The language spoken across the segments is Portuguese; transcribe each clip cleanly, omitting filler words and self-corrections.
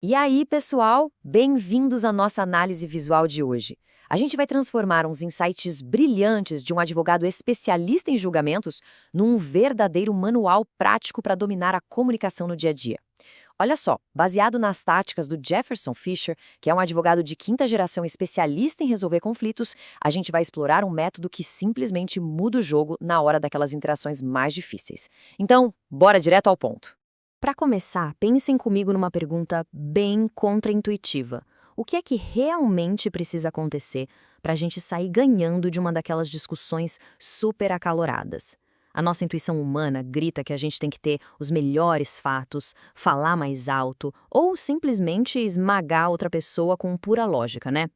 E aí, pessoal, bem-vindos à nossa análise visual de hoje. A gente vai transformar uns insights brilhantes de um advogado especialista em julgamentos num verdadeiro manual prático para dominar a comunicação no dia a dia. Olha só, baseado nas táticas do Jefferson Fisher, que é um advogado de quinta geração especialista em resolver conflitos, a gente vai explorar um método que simplesmente muda o jogo na hora daquelas interações mais difíceis. Então, bora direto ao ponto. Para começar, pensem comigo numa pergunta bem contraintuitiva. O que é que realmente precisa acontecer para a gente sair ganhando de uma daquelas discussões super acaloradas? A nossa intuição humana grita que a gente tem que ter os melhores fatos, falar mais alto ou simplesmente esmagar outra pessoa com pura lógica, né?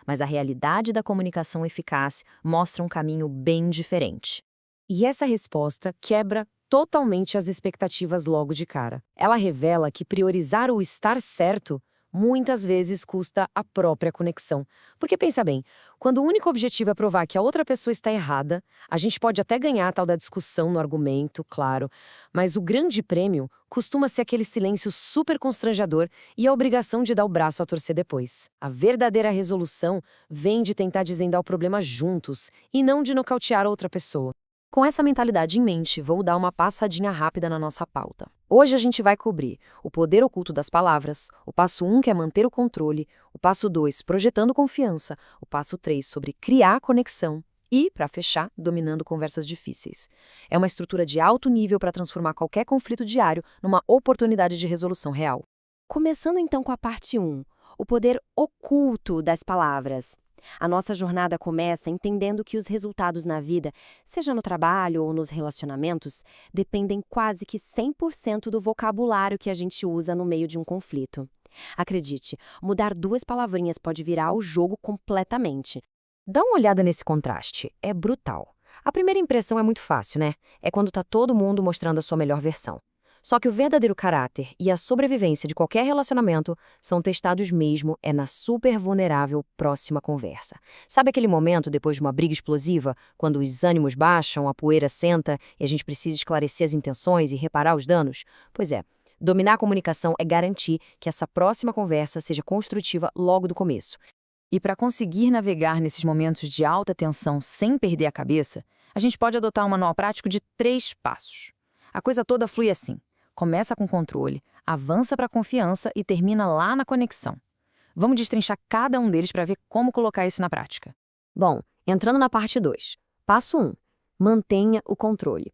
Mas a realidade da comunicação eficaz mostra um caminho bem diferente. E essa resposta quebra totalmente as expectativas logo de cara. Ela revela que priorizar o estar certo muitas vezes custa a própria conexão. Porque pensa bem, quando o único objetivo é provar que a outra pessoa está errada, a gente pode até ganhar a tal da discussão no argumento, claro, mas o grande prêmio costuma ser aquele silêncio super constrangedor e a obrigação de dar o braço a torcer depois. A verdadeira resolução vem de tentar desvendar o problema juntos e não de nocautear a outra pessoa. Com essa mentalidade em mente, vou dar uma passadinha rápida na nossa pauta. Hoje a gente vai cobrir o poder oculto das palavras, o passo 1, que é manter o controle, o passo 2, projetando confiança, o passo 3, sobre criar conexão e, para fechar, dominando conversas difíceis. É uma estrutura de alto nível para transformar qualquer conflito diário numa oportunidade de resolução real. Começando então com a parte 1, o poder oculto das palavras. A nossa jornada começa entendendo que os resultados na vida, seja no trabalho ou nos relacionamentos, dependem quase que 100% do vocabulário que a gente usa no meio de um conflito. Acredite, mudar duas palavrinhas pode virar o jogo completamente. Dá uma olhada nesse contraste, é brutal. A primeira impressão é muito fácil, né? É quando tá todo mundo mostrando a sua melhor versão. Só que o verdadeiro caráter e a sobrevivência de qualquer relacionamento são testados mesmo na super vulnerável próxima conversa. Sabe aquele momento depois de uma briga explosiva, quando os ânimos baixam, a poeira senta e a gente precisa esclarecer as intenções e reparar os danos? Pois é, dominar a comunicação é garantir que essa próxima conversa seja construtiva logo do começo. E para conseguir navegar nesses momentos de alta tensão sem perder a cabeça, a gente pode adotar um manual prático de 3 passos. A coisa toda flui assim. Começa com controle, avança para a confiança e termina lá na conexão. Vamos destrinchar cada um deles para ver como colocar isso na prática. Bom, entrando na parte 2. Passo 1. Mantenha o controle.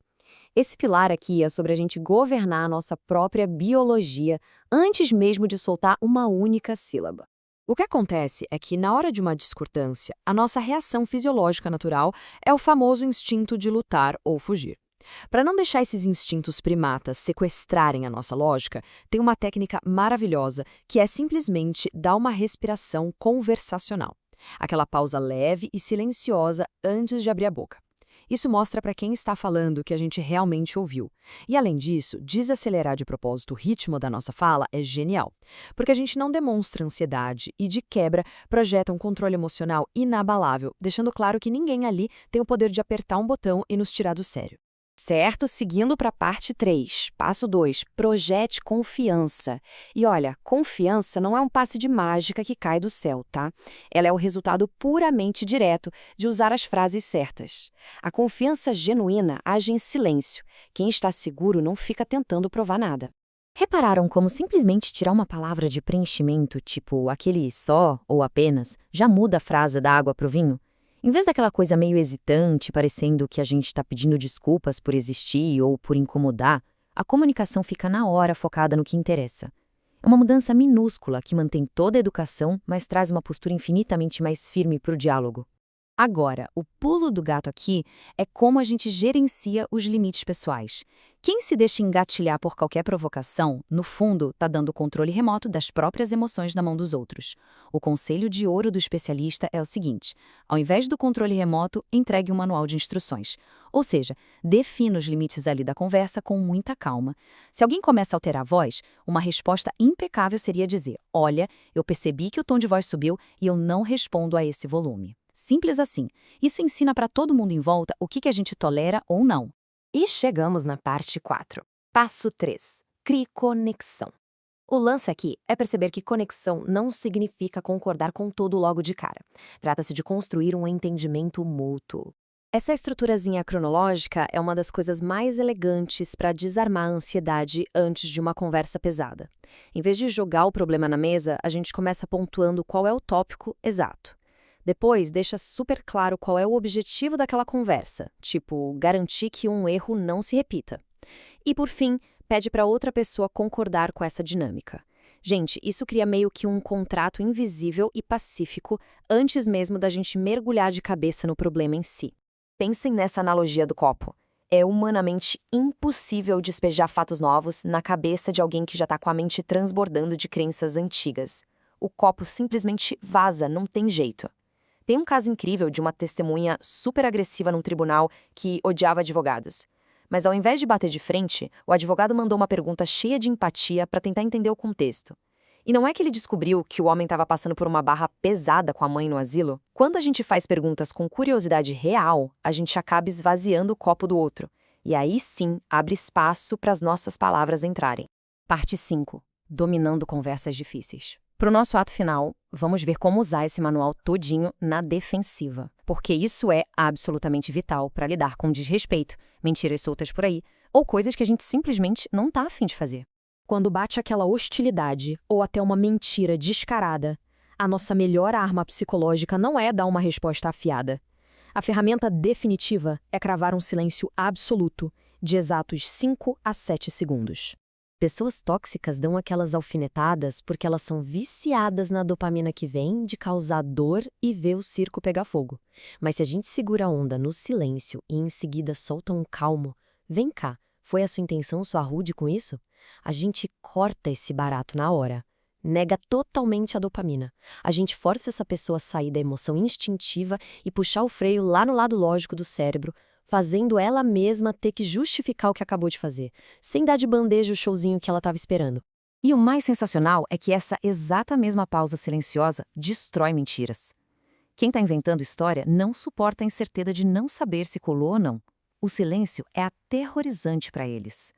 Esse pilar aqui é sobre a gente governar a nossa própria biologia antes mesmo de soltar uma única sílaba. O que acontece é que, na hora de uma discordância, a nossa reação fisiológica natural é o famoso instinto de lutar ou fugir. Para não deixar esses instintos primatas sequestrarem a nossa lógica, tem uma técnica maravilhosa que é simplesmente dar uma respiração conversacional. Aquela pausa leve e silenciosa antes de abrir a boca. Isso mostra para quem está falando que a gente realmente ouviu. E, além disso, desacelerar de propósito o ritmo da nossa fala é genial, porque a gente não demonstra ansiedade e, de quebra, projeta um controle emocional inabalável, deixando claro que ninguém ali tem o poder de apertar um botão e nos tirar do sério. Certo, seguindo para a parte 3, passo 2, projete confiança. E olha, confiança não é um passe de mágica que cai do céu, tá? Ela é o resultado puramente direto de usar as frases certas. A confiança genuína age em silêncio. Quem está seguro não fica tentando provar nada. Repararam como simplesmente tirar uma palavra de preenchimento, tipo aquele só ou apenas, já muda a frase da água para o vinho? Em vez daquela coisa meio hesitante, parecendo que a gente está pedindo desculpas por existir ou por incomodar, a comunicação fica na hora focada no que interessa. É uma mudança minúscula que mantém toda a educação, mas traz uma postura infinitamente mais firme para o diálogo. Agora, o pulo do gato aqui é como a gente gerencia os limites pessoais. Quem se deixa engatilhar por qualquer provocação, no fundo, está dando o controle remoto das próprias emoções na mão dos outros. O conselho de ouro do especialista é o seguinte: ao invés do controle remoto, entregue um manual de instruções. Ou seja, defina os limites ali da conversa com muita calma. Se alguém começa a alterar a voz, uma resposta impecável seria dizer: olha, eu percebi que o tom de voz subiu e eu não respondo a esse volume. Simples assim. Isso ensina para todo mundo em volta o que a gente tolera ou não. E chegamos na parte 4. Passo 3. Crie conexão. O lance aqui é perceber que conexão não significa concordar com tudo logo de cara. Trata-se de construir um entendimento mútuo. Essa estruturazinha cronológica é uma das coisas mais elegantes para desarmar a ansiedade antes de uma conversa pesada. Em vez de jogar o problema na mesa, a gente começa pontuando qual é o tópico exato. Depois, deixa super claro qual é o objetivo daquela conversa, tipo, garantir que um erro não se repita. E, por fim, pede para outra pessoa concordar com essa dinâmica. Gente, isso cria meio que um contrato invisível e pacífico antes mesmo da gente mergulhar de cabeça no problema em si. Pensem nessa analogia do copo. É humanamente impossível despejar fatos novos na cabeça de alguém que já está com a mente transbordando de crenças antigas. O copo simplesmente vaza, não tem jeito. Tem um caso incrível de uma testemunha super agressiva num tribunal que odiava advogados. Mas ao invés de bater de frente, o advogado mandou uma pergunta cheia de empatia para tentar entender o contexto. E não é que ele descobriu que o homem estava passando por uma barra pesada com a mãe no asilo? Quando a gente faz perguntas com curiosidade real, a gente acaba esvaziando o copo do outro. E aí sim, abre espaço para as nossas palavras entrarem. Parte 5. Dominando conversas difíceis. Para o nosso ato final, vamos ver como usar esse manual todinho na defensiva. Porque isso é absolutamente vital para lidar com desrespeito, mentiras soltas por aí, ou coisas que a gente simplesmente não está a fim de fazer. Quando bate aquela hostilidade ou até uma mentira descarada, a nossa melhor arma psicológica não é dar uma resposta afiada. A ferramenta definitiva é cravar um silêncio absoluto, de exatos 5 a 7 segundos. Pessoas tóxicas dão aquelas alfinetadas porque elas são viciadas na dopamina que vem de causar dor e ver o circo pegar fogo. Mas se a gente segura a onda no silêncio e em seguida solta um calmo, vem cá, foi a sua intenção soar rude com isso? A gente corta esse barato na hora. Nega totalmente a dopamina. A gente força essa pessoa a sair da emoção instintiva e puxar o freio lá no lado lógico do cérebro, fazendo ela mesma ter que justificar o que acabou de fazer, sem dar de bandeja o showzinho que ela estava esperando. E o mais sensacional é que essa exata mesma pausa silenciosa destrói mentiras. Quem está inventando história não suporta a incerteza de não saber se colou ou não. O silêncio é aterrorizante para eles.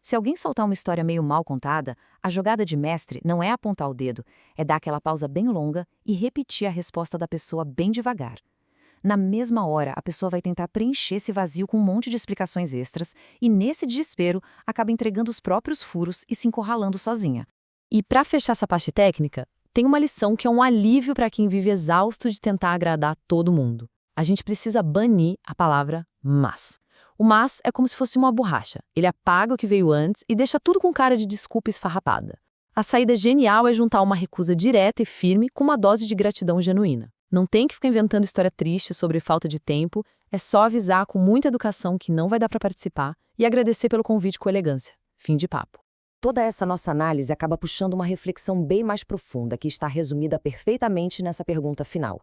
Se alguém soltar uma história meio mal contada, a jogada de mestre não é apontar o dedo, é dar aquela pausa bem longa e repetir a resposta da pessoa bem devagar. Na mesma hora, a pessoa vai tentar preencher esse vazio com um monte de explicações extras e, nesse desespero, acaba entregando os próprios furos e se encurralando sozinha. E para fechar essa parte técnica, tem uma lição que é um alívio para quem vive exausto de tentar agradar todo mundo. A gente precisa banir a palavra mas. O mas é como se fosse uma borracha. Ele apaga o que veio antes e deixa tudo com cara de desculpa esfarrapada. A saída genial é juntar uma recusa direta e firme com uma dose de gratidão genuína. Não tem que ficar inventando história triste sobre falta de tempo, é só avisar com muita educação que não vai dar para participar e agradecer pelo convite com elegância. Fim de papo. Toda essa nossa análise acaba puxando uma reflexão bem mais profunda que está resumida perfeitamente nessa pergunta final.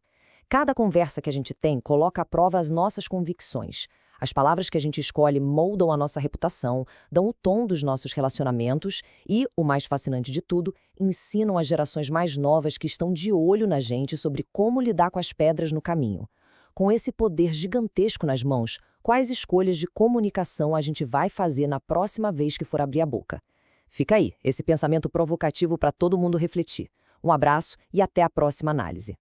Cada conversa que a gente tem coloca à prova as nossas convicções. As palavras que a gente escolhe moldam a nossa reputação, dão o tom dos nossos relacionamentos e, o mais fascinante de tudo, ensinam as gerações mais novas que estão de olho na gente sobre como lidar com as pedras no caminho. Com esse poder gigantesco nas mãos, quais escolhas de comunicação a gente vai fazer na próxima vez que for abrir a boca? Fica aí, esse pensamento provocativo para todo mundo refletir. Um abraço e até a próxima análise.